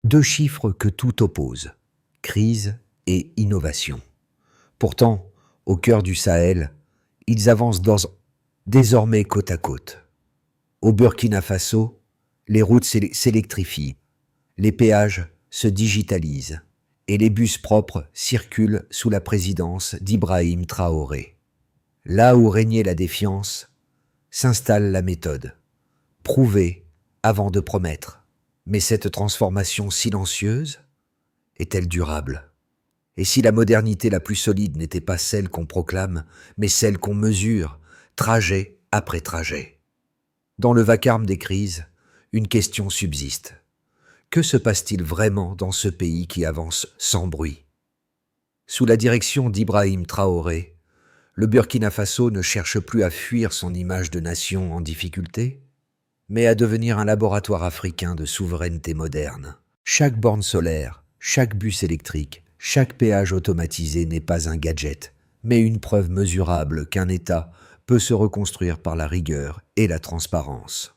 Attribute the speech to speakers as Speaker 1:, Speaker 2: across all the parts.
Speaker 1: Deux chiffres que tout oppose, crise et innovation. Pourtant, au cœur du Sahel, ils avancent désormais côte à côte. Au Burkina Faso, les routes s'électrifient, les péages se digitalisent et les bus propres circulent sous la présidence d'Ibrahim Traoré. Là où régnait la défiance, s'installe la méthode. Prouver avant de promettre. Mais cette transformation silencieuse est-elle durable? Et si la modernité la plus solide n'était pas celle qu'on proclame, mais celle qu'on mesure, trajet après trajet? Dans le vacarme des crises, une question subsiste. Que se passe-t-il vraiment dans ce pays qui avance sans bruit? Sous la direction d'Ibrahim Traoré, le Burkina Faso ne cherche plus à fuir son image de nation en difficulté, mais à devenir un laboratoire africain de souveraineté moderne. Chaque borne solaire, chaque bus électrique, chaque péage automatisé n'est pas un gadget, mais une preuve mesurable qu'un État peut se reconstruire par la rigueur et la transparence.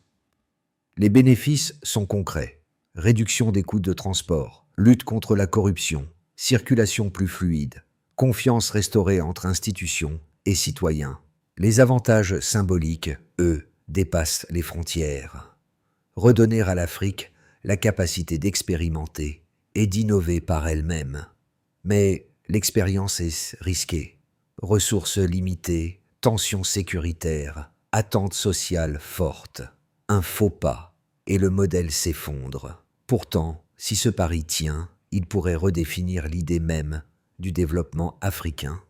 Speaker 1: Les bénéfices sont concrets. Réduction des coûts de transport, lutte contre la corruption, circulation plus fluide, confiance restaurée entre institutions et citoyens. Les avantages symboliques, eux, dépassent les frontières. Redonner à l'Afrique la capacité d'expérimenter et d'innover par elle-même. Mais l'expérience est risquée. Ressources limitées, tensions sécuritaires, attentes sociales fortes. Un faux pas et le modèle s'effondre. Pourtant, si ce pari tient, il pourrait redéfinir l'idée même du développement africain.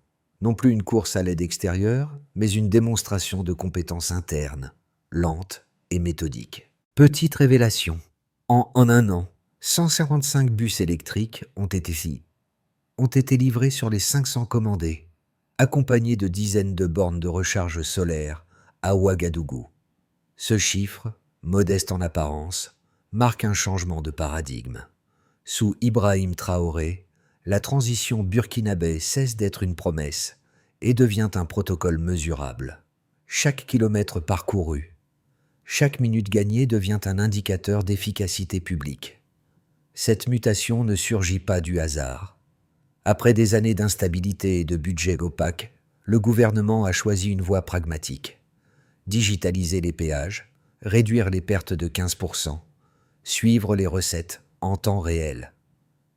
Speaker 1: Non plus une course à l'aide extérieure, mais une démonstration de compétences internes, lente et méthodique. Petite révélation. En un an, 155 bus électriques ont été livrés sur les 500 commandés, accompagnés de dizaines de bornes de recharge solaire à Ouagadougou. Ce chiffre, modeste en apparence, marque un changement de paradigme. Sous Ibrahim Traoré, la transition burkinabé cesse d'être une promesse et devient un protocole mesurable. Chaque kilomètre parcouru, chaque minute gagnée devient un indicateur d'efficacité publique. Cette mutation ne surgit pas du hasard. Après des années d'instabilité et de budget opaque, le gouvernement a choisi une voie pragmatique. Digitaliser les péages, réduire les pertes de 15%, suivre les recettes en temps réel.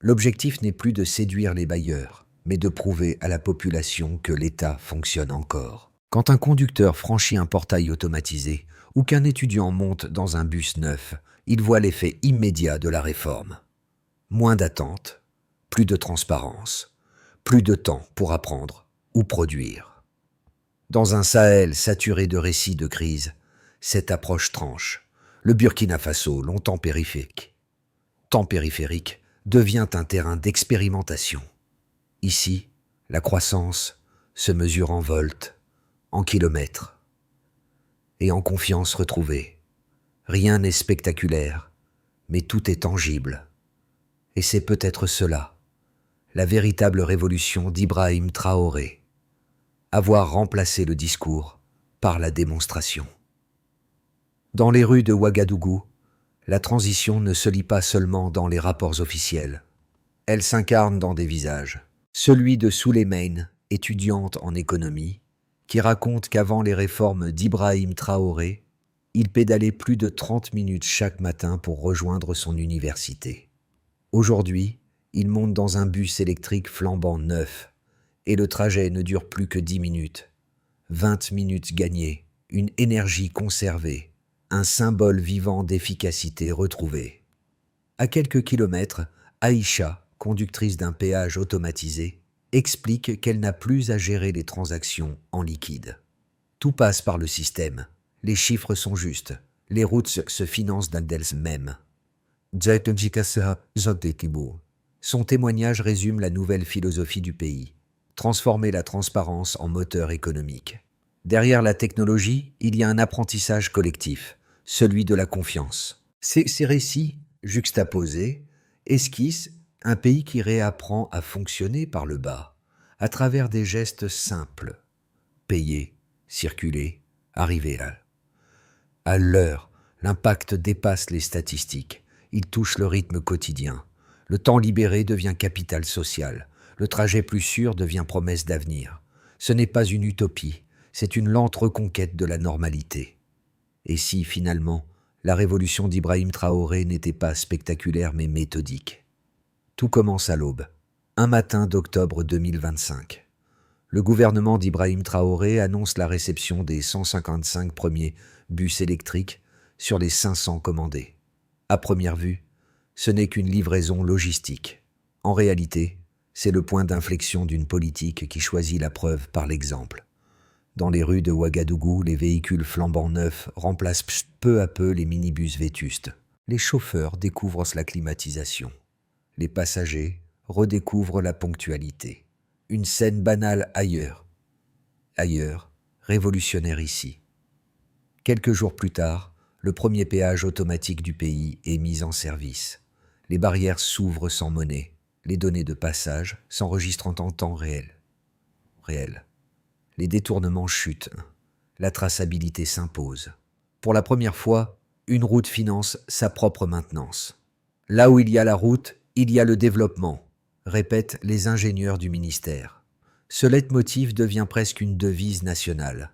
Speaker 1: L'objectif n'est plus de séduire les bailleurs, mais de prouver à la population que l'État fonctionne encore. Quand un conducteur franchit un portail automatisé ou qu'un étudiant monte dans un bus neuf, il voit l'effet immédiat de la réforme. Moins d'attente, plus de transparence, plus de temps pour apprendre ou produire. Dans un Sahel saturé de récits de crise, cette approche tranche. Le Burkina Faso, longtemps périphérique, devient un terrain d'expérimentation. Ici, la croissance se mesure en volts, en kilomètres et en confiance retrouvée. Rien n'est spectaculaire, mais tout est tangible. Et c'est peut-être cela, la véritable révolution d'Ibrahim Traoré, avoir remplacé le discours par la démonstration. Dans les rues de Ouagadougou, la transition ne se lit pas seulement dans les rapports officiels. Elle s'incarne dans des visages. Celui de Souleymane, étudiante en économie, qui raconte qu'avant les réformes d'Ibrahim Traoré, il pédalait plus de 30 minutes chaque matin pour rejoindre son université. Aujourd'hui, il monte dans un bus électrique flambant neuf, et le trajet ne dure plus que 10 minutes. 20 minutes gagnées, une énergie conservée, un symbole vivant d'efficacité retrouvée. À quelques kilomètres, Aïcha, conductrice d'un péage automatisé, explique qu'elle n'a plus à gérer les transactions en liquide. Tout passe par le système. Les chiffres sont justes. Les routes se financent d'elles-mêmes. Son témoignage résume la nouvelle philosophie du pays. Transformer la transparence en moteur économique. Derrière la technologie, il y a un apprentissage collectif, celui de la confiance. Ces récits, juxtaposés, esquissent un pays qui réapprend à fonctionner par le bas, à travers des gestes simples. Payer, circuler, arriver à l'heure. L'impact dépasse les statistiques. Il touche le rythme quotidien. Le temps libéré devient capital social. Le trajet plus sûr devient promesse d'avenir. Ce n'est pas une utopie, c'est une lente reconquête de la normalité. Et si, finalement, la révolution d'Ibrahim Traoré n'était pas spectaculaire mais méthodique? Tout commence à l'aube, un matin d'octobre 2025. Le gouvernement d'Ibrahim Traoré annonce la réception des 155 premiers bus électriques sur les 500 commandés. À première vue, ce n'est qu'une livraison logistique. En réalité, c'est le point d'inflexion d'une politique qui choisit la preuve par l'exemple. Dans les rues de Ouagadougou, les véhicules flambant neufs remplacent peu à peu les minibus vétustes. Les chauffeurs découvrent la climatisation. Les passagers redécouvrent la ponctualité. Une scène banale ailleurs. Ailleurs, révolutionnaire ici. Quelques jours plus tard, le premier péage automatique du pays est mis en service. Les barrières s'ouvrent sans monnaie. Les données de passage s'enregistrent en temps réel. Les détournements chutent. La traçabilité s'impose. Pour la première fois, une route finance sa propre maintenance. Là où il y a la route, il y a le développement, répètent les ingénieurs du ministère. Ce leitmotiv devient presque une devise nationale.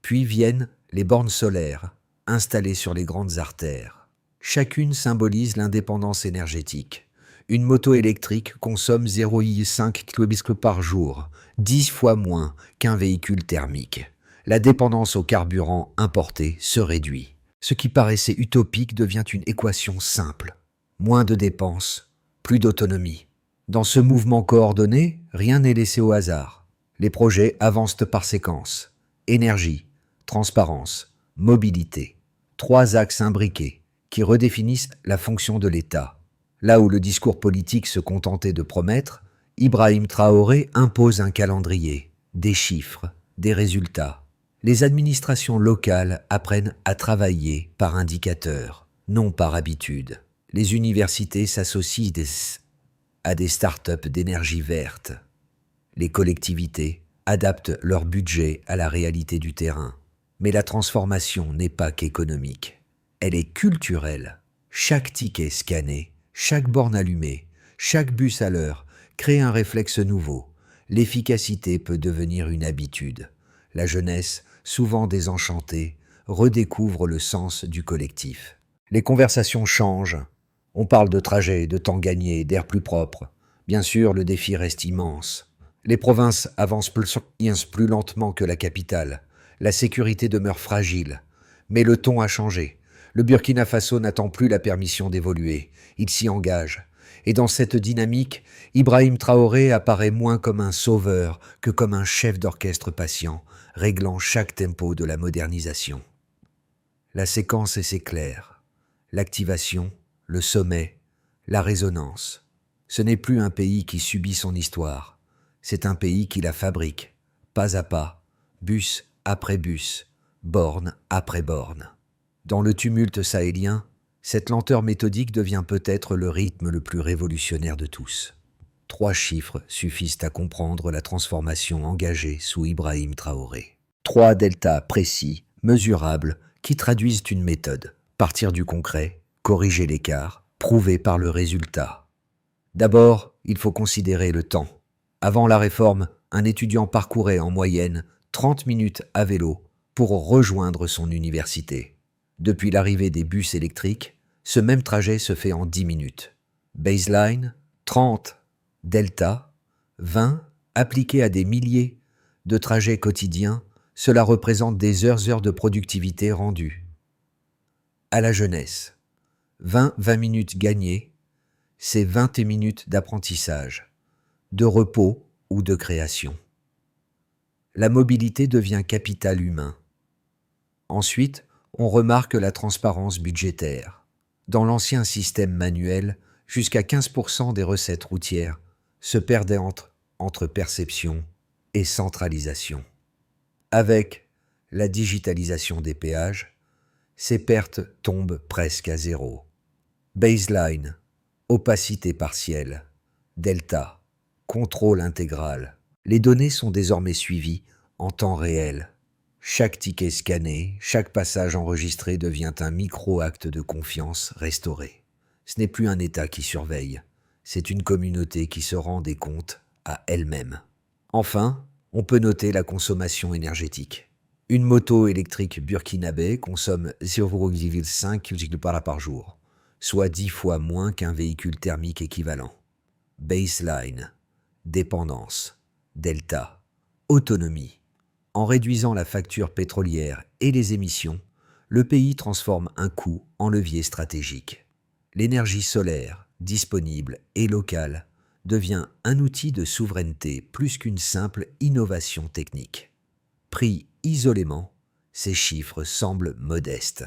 Speaker 1: Puis viennent les bornes solaires, installées sur les grandes artères. Chacune symbolise l'indépendance énergétique. Une moto électrique consomme 0,5 km par jour, 10 fois moins qu'un véhicule thermique. La dépendance au carburant importé se réduit. Ce qui paraissait utopique devient une équation simple. Moins de dépenses, plus d'autonomie. Dans ce mouvement coordonné, rien n'est laissé au hasard. Les projets avancent par séquence. Énergie, transparence, mobilité. 3 axes imbriqués qui redéfinissent la fonction de l'État. Là où le discours politique se contentait de promettre, Ibrahim Traoré impose un calendrier, des chiffres, des résultats. Les administrations locales apprennent à travailler par indicateurs, non par habitude. Les universités s'associent à des start-up d'énergie verte. Les collectivités adaptent leur budget à la réalité du terrain. Mais la transformation n'est pas qu'économique. Elle est culturelle. Chaque ticket scanné, chaque borne allumée, chaque bus à l'heure crée un réflexe nouveau. L'efficacité peut devenir une habitude. La jeunesse, souvent désenchantée, redécouvre le sens du collectif. Les conversations changent. On parle de trajets, de temps gagné, d'air plus propre. Bien sûr, le défi reste immense. Les provinces avancent plus lentement que la capitale. La sécurité demeure fragile. Mais le ton a changé. Le Burkina Faso n'attend plus la permission d'évoluer. Il s'y engage. Et dans cette dynamique, Ibrahim Traoré apparaît moins comme un sauveur que comme un chef d'orchestre patient, réglant chaque tempo de la modernisation. La séquence est claire. L'activation, le sommet, la résonance. Ce n'est plus un pays qui subit son histoire. C'est un pays qui la fabrique, pas à pas, bus après bus, borne après borne. Dans le tumulte sahélien, cette lenteur méthodique devient peut-être le rythme le plus révolutionnaire de tous. 3 chiffres suffisent à comprendre la transformation engagée sous Ibrahim Traoré. 3 deltas précis, mesurables, qui traduisent une méthode. Partir du concret, corriger l'écart, prouver par le résultat. D'abord, il faut considérer le temps. Avant la réforme, un étudiant parcourait en moyenne 30 minutes à vélo pour rejoindre son université. Depuis l'arrivée des bus électriques, ce même trajet se fait en 10 minutes. Baseline, 30, delta, 20, appliqué à des milliers de trajets quotidiens, cela représente des heures de productivité rendues. À la jeunesse, 20 minutes gagnées, c'est 20 minutes d'apprentissage, de repos ou de création. La mobilité devient capital humain. Ensuite, on remarque la transparence budgétaire. Dans l'ancien système manuel, jusqu'à 15% des recettes routières se perdaient entre perception et centralisation. Avec la digitalisation des péages, ces pertes tombent presque à zéro. Baseline, opacité partielle, delta, contrôle intégral. Les données sont désormais suivies en temps réel. Chaque ticket scanné, chaque passage enregistré devient un micro-acte de confiance restauré. Ce n'est plus un État qui surveille, c'est une communauté qui se rend des comptes à elle-même. Enfin, on peut noter la consommation énergétique. Une moto électrique burkinabé consomme 0,5 kg par jour, soit 10 fois moins qu'un véhicule thermique équivalent. Baseline, dépendance, delta, autonomie. En réduisant la facture pétrolière et les émissions, le pays transforme un coût en levier stratégique. L'énergie solaire, disponible et locale, devient un outil de souveraineté plus qu'une simple innovation technique. Pris isolément, ces chiffres semblent modestes.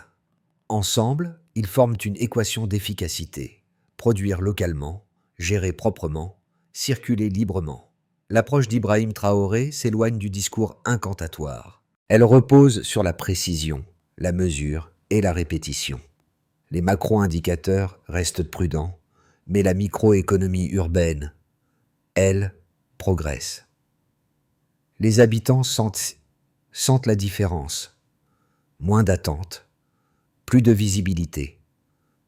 Speaker 1: Ensemble, ils forment une équation d'efficacité. Produire localement, gérer proprement, circuler librement. L'approche d'Ibrahim Traoré s'éloigne du discours incantatoire. Elle repose sur la précision, la mesure et la répétition. Les macro-indicateurs restent prudents, mais la microéconomie urbaine, elle, progresse. Les habitants sentent la différence. Moins d'attente, plus de visibilité,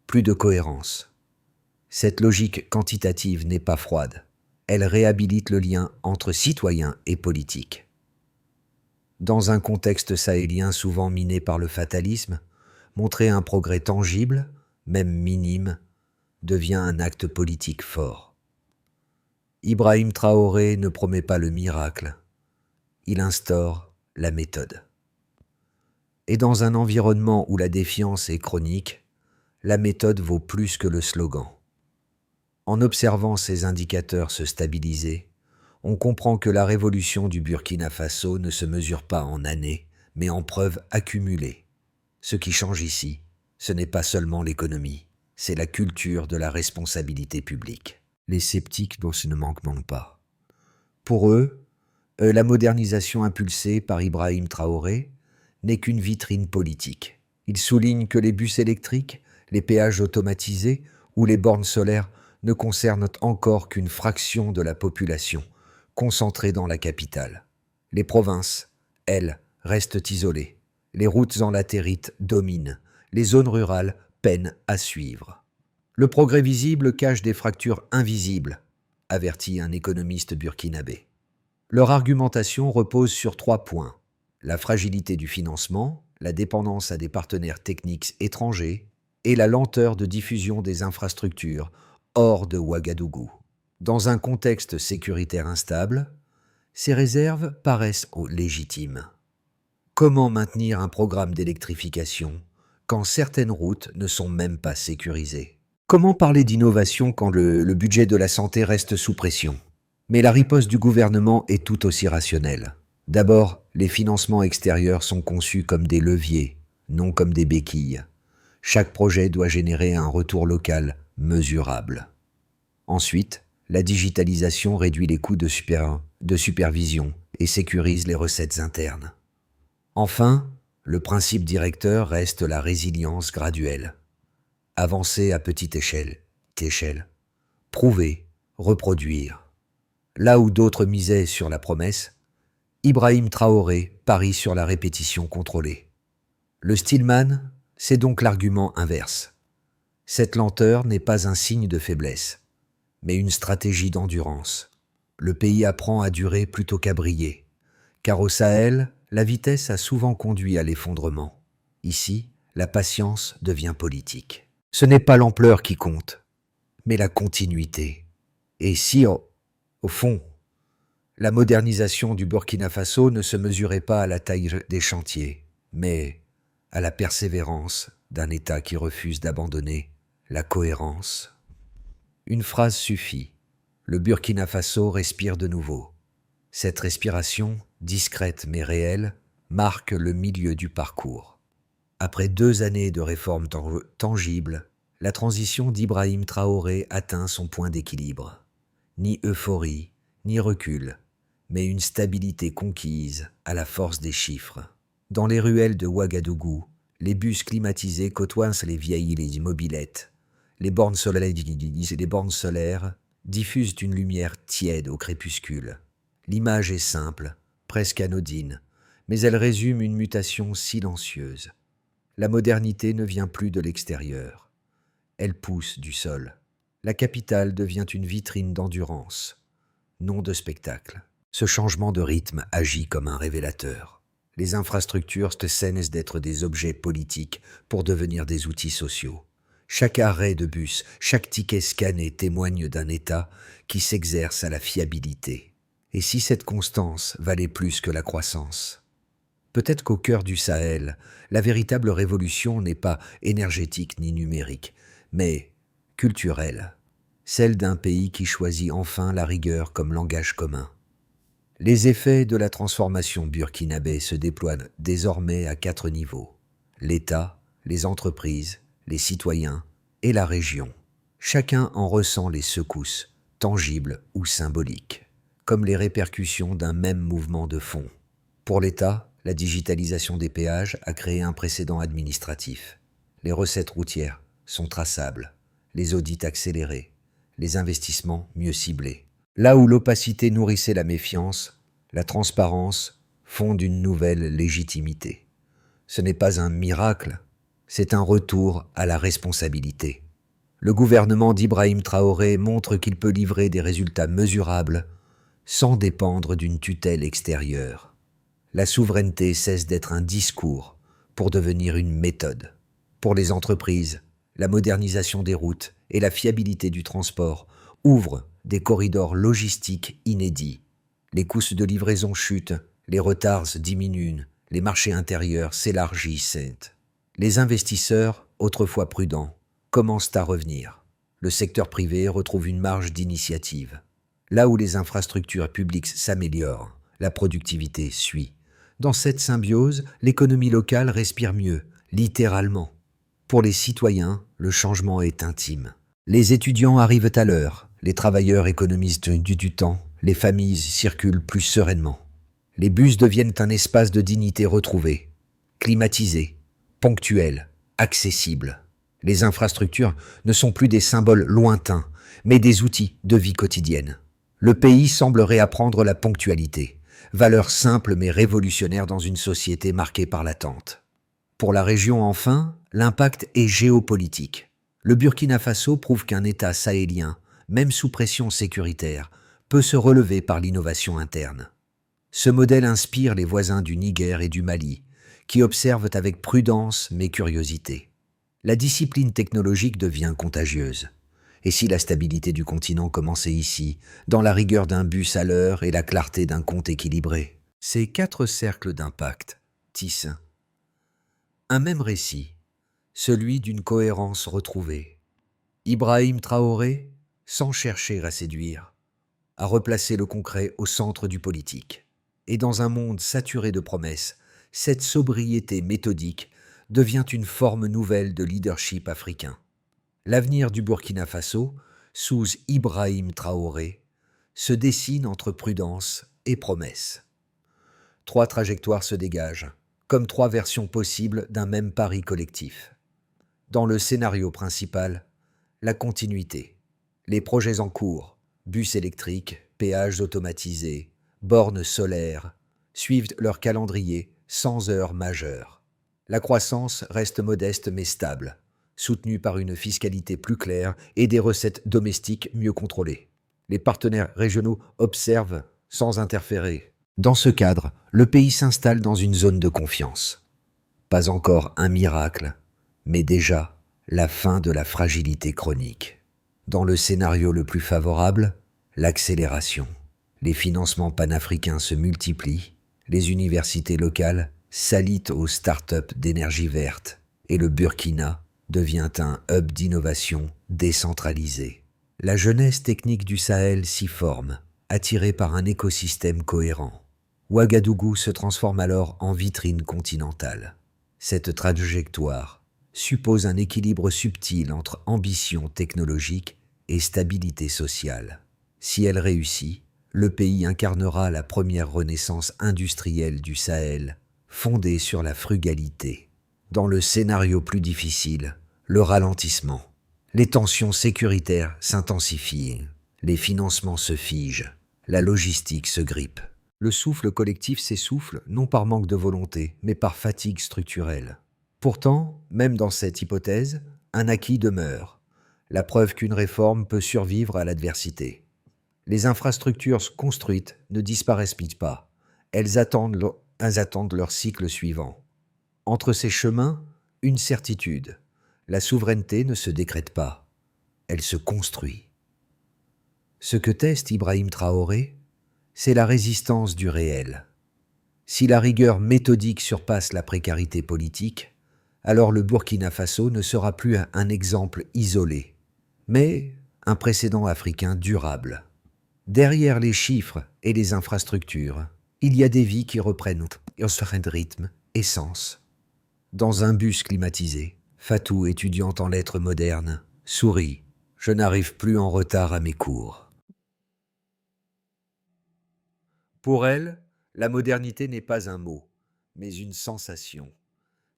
Speaker 1: plus de cohérence. Cette logique quantitative n'est pas froide. Elle réhabilite le lien entre citoyens et politiques. Dans un contexte sahélien souvent miné par le fatalisme, montrer un progrès tangible, même minime, devient un acte politique fort. Ibrahim Traoré ne promet pas le miracle, il instaure la méthode. Et dans un environnement où la défiance est chronique, la méthode vaut plus que le slogan. En observant ces indicateurs se stabiliser, on comprend que la révolution du Burkina Faso ne se mesure pas en années, mais en preuves accumulées. Ce qui change ici, ce n'est pas seulement l'économie, c'est la culture de la responsabilité publique. Les sceptiques ne manquent pas. Pour eux, la modernisation impulsée par Ibrahim Traoré n'est qu'une vitrine politique. Ils soulignent que les bus électriques, les péages automatisés ou les bornes solaires ne concernent encore qu'une fraction de la population, concentrée dans la capitale. Les provinces, elles, restent isolées. Les routes en latérite dominent. Les zones rurales peinent à suivre. Le progrès visible cache des fractures invisibles, avertit un économiste burkinabé. Leur argumentation repose sur 3 points. La fragilité du financement, la dépendance à des partenaires techniques étrangers et la lenteur de diffusion des infrastructures hors de Ouagadougou. Dans un contexte sécuritaire instable, ces réserves paraissent légitimes. Comment maintenir un programme d'électrification quand certaines routes ne sont même pas sécurisées? Comment parler d'innovation quand le budget de la santé reste sous pression? Mais la riposte du gouvernement est tout aussi rationnelle. D'abord, les financements extérieurs sont conçus comme des leviers, non comme des béquilles. Chaque projet doit générer un retour local mesurable. Ensuite, la digitalisation réduit les coûts de supervision et sécurise les recettes internes. Enfin, le principe directeur reste la résilience graduelle. Avancer à petite échelle, prouver, reproduire. Là où d'autres misaient sur la promesse, Ibrahim Traoré parie sur la répétition contrôlée. Le Stillman, c'est donc l'argument inverse. Cette lenteur n'est pas un signe de faiblesse, mais une stratégie d'endurance. Le pays apprend à durer plutôt qu'à briller, car au Sahel, la vitesse a souvent conduit à l'effondrement. Ici, la patience devient politique. Ce n'est pas l'ampleur qui compte, mais la continuité. Et si, au fond, la modernisation du Burkina Faso ne se mesurait pas à la taille des chantiers, mais à la persévérance d'un État qui refuse d'abandonner la cohérence. Une phrase suffit. Le Burkina Faso respire de nouveau. Cette respiration, discrète mais réelle, marque le milieu du parcours. Après 2 années de réformes tangibles, la transition d'Ibrahim Traoré atteint son point d'équilibre. Ni euphorie, ni recul, mais une stabilité conquise à la force des chiffres. Dans les ruelles de Ouagadougou, les bus climatisés côtoient les vieilles mobylettes. Les bornes solaires diffusent une lumière tiède au crépuscule. L'image est simple, presque anodine, mais elle résume une mutation silencieuse. La modernité ne vient plus de l'extérieur. Elle pousse du sol. La capitale devient une vitrine d'endurance, non de spectacle. Ce changement de rythme agit comme un révélateur. Les infrastructures cessent d'être des objets politiques pour devenir des outils sociaux. Chaque arrêt de bus, chaque ticket scanné témoigne d'un État qui s'exerce à la fiabilité. Et si cette constance valait plus que la croissance? Peut-être qu'au cœur du Sahel, la véritable révolution n'est pas énergétique ni numérique, mais culturelle, celle d'un pays qui choisit enfin la rigueur comme langage commun. Les effets de la transformation burkinabé se déploient désormais à 4 niveaux: l'État, les entreprises, les citoyens et la région. Chacun en ressent les secousses, tangibles ou symboliques, comme les répercussions d'un même mouvement de fond. Pour l'État, la digitalisation des péages a créé un précédent administratif. Les recettes routières sont traçables, les audits accélérés, les investissements mieux ciblés. Là où l'opacité nourrissait la méfiance, la transparence fonde une nouvelle légitimité. Ce n'est pas un miracle, c'est un retour à la responsabilité. Le gouvernement d'Ibrahim Traoré montre qu'il peut livrer des résultats mesurables sans dépendre d'une tutelle extérieure. La souveraineté cesse d'être un discours pour devenir une méthode. Pour les entreprises, la modernisation des routes et la fiabilité du transport ouvrent des corridors logistiques inédits. Les coûts de livraison chutent, les retards diminuent, les marchés intérieurs s'élargissent. Les investisseurs, autrefois prudents, commencent à revenir. Le secteur privé retrouve une marge d'initiative. Là où les infrastructures publiques s'améliorent, la productivité suit. Dans cette symbiose, l'économie locale respire mieux, littéralement. Pour les citoyens, le changement est intime. Les étudiants arrivent à l'heure, les travailleurs économisent du temps, les familles circulent plus sereinement. Les bus deviennent un espace de dignité retrouvée, climatisé, ponctuel, accessible. Les infrastructures ne sont plus des symboles lointains, mais des outils de vie quotidienne. Le pays semble réapprendre la ponctualité, valeur simple mais révolutionnaire dans une société marquée par l'attente. Pour la région enfin, l'impact est géopolitique. Le Burkina Faso prouve qu'un État sahélien, même sous pression sécuritaire, peut se relever par l'innovation interne. Ce modèle inspire les voisins du Niger et du Mali, qui observent avec prudence mais curiosité. La discipline technologique devient contagieuse. Et si la stabilité du continent commençait ici, dans la rigueur d'un bus à l'heure et la clarté d'un compte équilibré? Ces 4 cercles d'impact tissent un même récit, celui d'une cohérence retrouvée. Ibrahim Traoré, sans chercher à séduire, a replacé le concret au centre du politique. Et dans un monde saturé de promesses, cette sobriété méthodique devient une forme nouvelle de leadership africain. L'avenir du Burkina Faso, sous Ibrahim Traoré, se dessine entre prudence et promesse. 3 trajectoires se dégagent, comme 3 versions possibles d'un même pari collectif. Dans le scénario principal, la continuité, les projets en cours, bus électriques, péages automatisés, bornes solaires, suivent leur calendrier sans heures majeures. La croissance reste modeste mais stable, soutenue par une fiscalité plus claire et des recettes domestiques mieux contrôlées. Les partenaires régionaux observent sans interférer. Dans ce cadre, le pays s'installe dans une zone de confiance. Pas encore un miracle, mais déjà la fin de la fragilité chronique. Dans le scénario le plus favorable, l'accélération. Les financements panafricains se multiplient, les universités locales s'allient aux start-up d'énergie verte et le Burkina devient un hub d'innovation décentralisé. La jeunesse technique du Sahel s'y forme, attirée par un écosystème cohérent. Ouagadougou se transforme alors en vitrine continentale. Cette trajectoire suppose un équilibre subtil entre ambition technologique et stabilité sociale. Si elle réussit, le pays incarnera la première renaissance industrielle du Sahel, fondée sur la frugalité. Dans le scénario plus difficile, le ralentissement. Les tensions sécuritaires s'intensifient, les financements se figent, la logistique se grippe. Le souffle collectif s'essouffle non par manque de volonté, mais par fatigue structurelle. Pourtant, même dans cette hypothèse, un acquis demeure. la preuve qu'une réforme peut survivre à l'adversité. Les infrastructures construites ne disparaissent pas, elles attendent leur cycle suivant. Entre ces chemins, une certitude, la souveraineté ne se décrète pas, elle se construit. Ce que teste Ibrahim Traoré, c'est la résistance du réel. Si la rigueur méthodique surpasse la précarité politique, alors le Burkina Faso ne sera plus un exemple isolé, mais un précédent africain durable. Derrière les chiffres et les infrastructures, il y a des vies qui reprennent rythme et sens. Dans un bus climatisé, Fatou, étudiante en lettres modernes, sourit. Je n'arrive plus en retard à mes cours. Pour elle, la modernité n'est pas un mot, mais une sensation,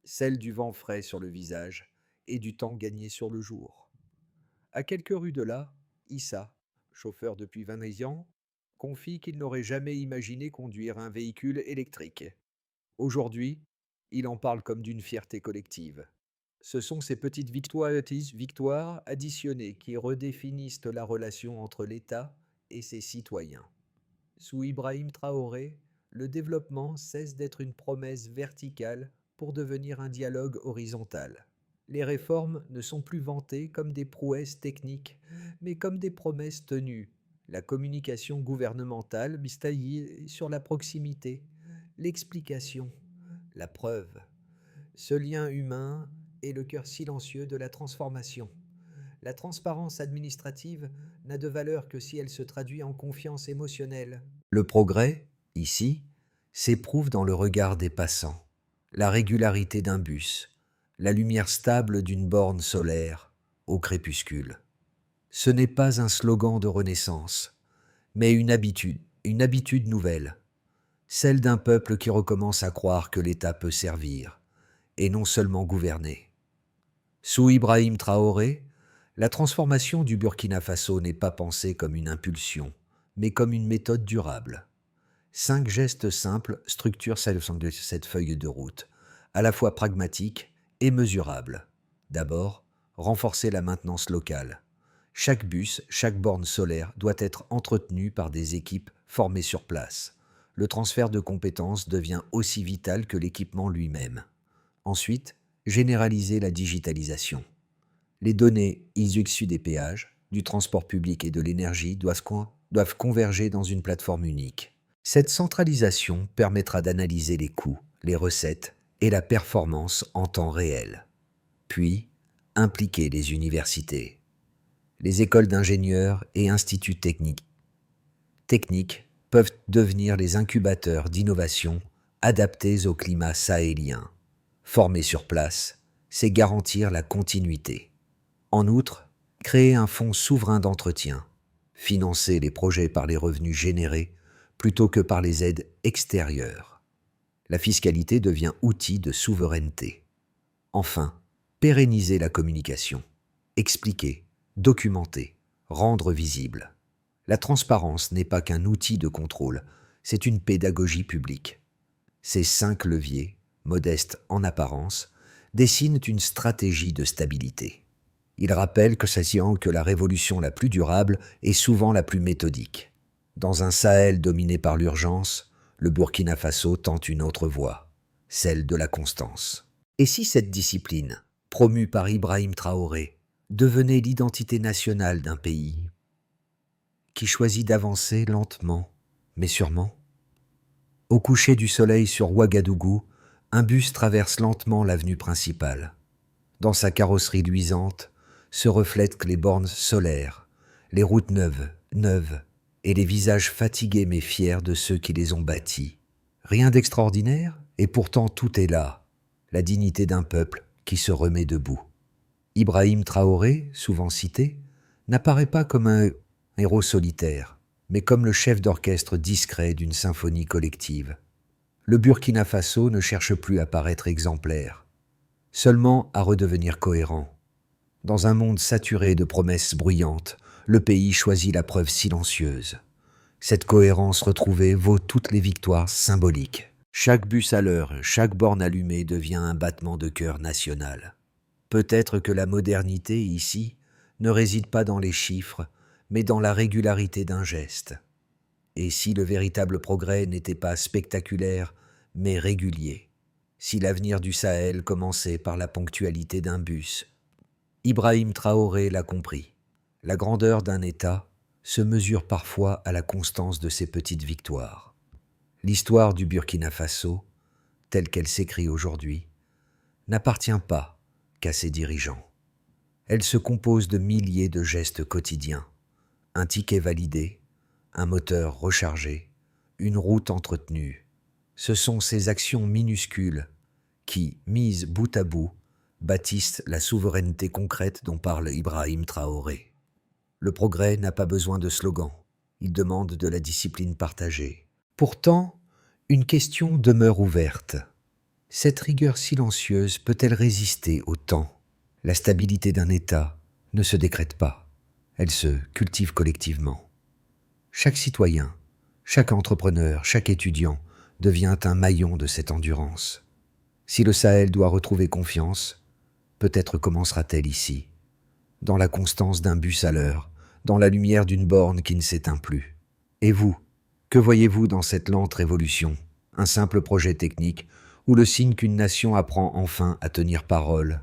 Speaker 1: celle du vent frais sur le visage et du temps gagné sur le jour. À quelques rues de là, Issa, chauffeur depuis 20 ans, confie qu'il n'aurait jamais imaginé conduire un véhicule électrique. Aujourd'hui, il en parle comme d'une fierté collective. Ce sont ces petites victoires additionnées qui redéfinissent la relation entre l'État et ses citoyens. Sous Ibrahim Traoré, le développement cesse d'être une promesse verticale pour devenir un dialogue horizontal. Les réformes ne sont plus vantées comme des prouesses techniques, mais comme des promesses tenues. La communication gouvernementale bistaille sur la proximité, l'explication, la preuve. Ce lien humain est le cœur silencieux de la transformation. La transparence administrative n'a de valeur que si elle se traduit en confiance émotionnelle. Le progrès, ici, s'éprouve dans le regard des passants, la régularité d'un bus, la lumière stable d'une borne solaire au crépuscule. Ce n'est pas un slogan de renaissance, mais une habitude nouvelle, celle d'un peuple qui recommence à croire que l'État peut servir, et non seulement gouverner. Sous Ibrahim Traoré, la transformation du Burkina Faso n'est pas pensée comme une impulsion, mais comme une méthode durable. 5 gestes simples structurent cette feuille de route, à la fois pragmatique et mesurable. D'abord, renforcer la maintenance locale. Chaque bus, chaque borne solaire doit être entretenu par des équipes formées sur place. Le transfert de compétences devient aussi vital que l'équipement lui-même. Ensuite, généraliser la digitalisation. Les données issues des péages, du transport public et de l'énergie doivent converger dans une plateforme unique. Cette centralisation permettra d'analyser les coûts, les recettes et la performance en temps réel. Puis, impliquer les universités, les écoles d'ingénieurs et instituts techniques peuvent devenir les incubateurs d'innovation adaptés au climat sahélien. Former sur place, c'est garantir la continuité. En outre, créer un fonds souverain d'entretien, financer les projets par les revenus générés plutôt que par les aides extérieures. La fiscalité devient outil de souveraineté. Enfin, pérenniser la communication, expliquer, documenter, rendre visible. La transparence n'est pas qu'un outil de contrôle, c'est une pédagogie publique. Ces 5 leviers, modestes en apparence, dessinent une stratégie de stabilité. Ils rappellent que la révolution la plus durable est souvent la plus méthodique. Dans un Sahel dominé par l'urgence, le Burkina Faso tente une autre voie, celle de la constance. Et si cette discipline, promue par Ibrahim Traoré, devenait l'identité nationale d'un pays qui choisit d'avancer lentement, mais sûrement? Au coucher du soleil sur Ouagadougou, un bus traverse lentement l'avenue principale. Dans sa carrosserie luisante se reflètent les bornes solaires, les routes neuves, et les visages fatigués mais fiers de ceux qui les ont bâtis. Rien d'extraordinaire, et pourtant tout est là, la dignité d'un peuple qui se remet debout. Ibrahim Traoré, souvent cité, n'apparaît pas comme un héros solitaire, mais comme le chef d'orchestre discret d'une symphonie collective. Le Burkina Faso ne cherche plus à paraître exemplaire, seulement à redevenir cohérent. Dans un monde saturé de promesses bruyantes, le pays choisit la preuve silencieuse. Cette cohérence retrouvée vaut toutes les victoires symboliques. Chaque bus à l'heure, chaque borne allumée devient un battement de cœur national. Peut-être que la modernité, ici, ne réside pas dans les chiffres, mais dans la régularité d'un geste. Et si le véritable progrès n'était pas spectaculaire, mais régulier, si l'avenir du Sahel commençait par la ponctualité d'un bus, Ibrahim Traoré l'a compris. La grandeur d'un État se mesure parfois à la constance de ses petites victoires. L'histoire du Burkina Faso, telle qu'elle s'écrit aujourd'hui, n'appartient pas qu'à ses dirigeants. Elle se compose de milliers de gestes quotidiens, un ticket validé, un moteur rechargé, une route entretenue. Ce sont ces actions minuscules qui, mises bout à bout, bâtissent la souveraineté concrète dont parle Ibrahim Traoré. Le progrès n'a pas besoin de slogans, il demande de la discipline partagée. Pourtant, une question demeure ouverte. Cette rigueur silencieuse peut-elle résister au temps ? La stabilité d'un État ne se décrète pas, elle se cultive collectivement. Chaque citoyen, chaque entrepreneur, chaque étudiant devient un maillon de cette endurance. Si le Sahel doit retrouver confiance, peut-être commencera-t-elle ici, dans la constance d'un bus à l'heure, dans la lumière d'une borne qui ne s'éteint plus. Et vous, que voyez-vous dans cette lente révolution ? Un simple projet technique ou le signe qu'une nation apprend enfin à tenir parole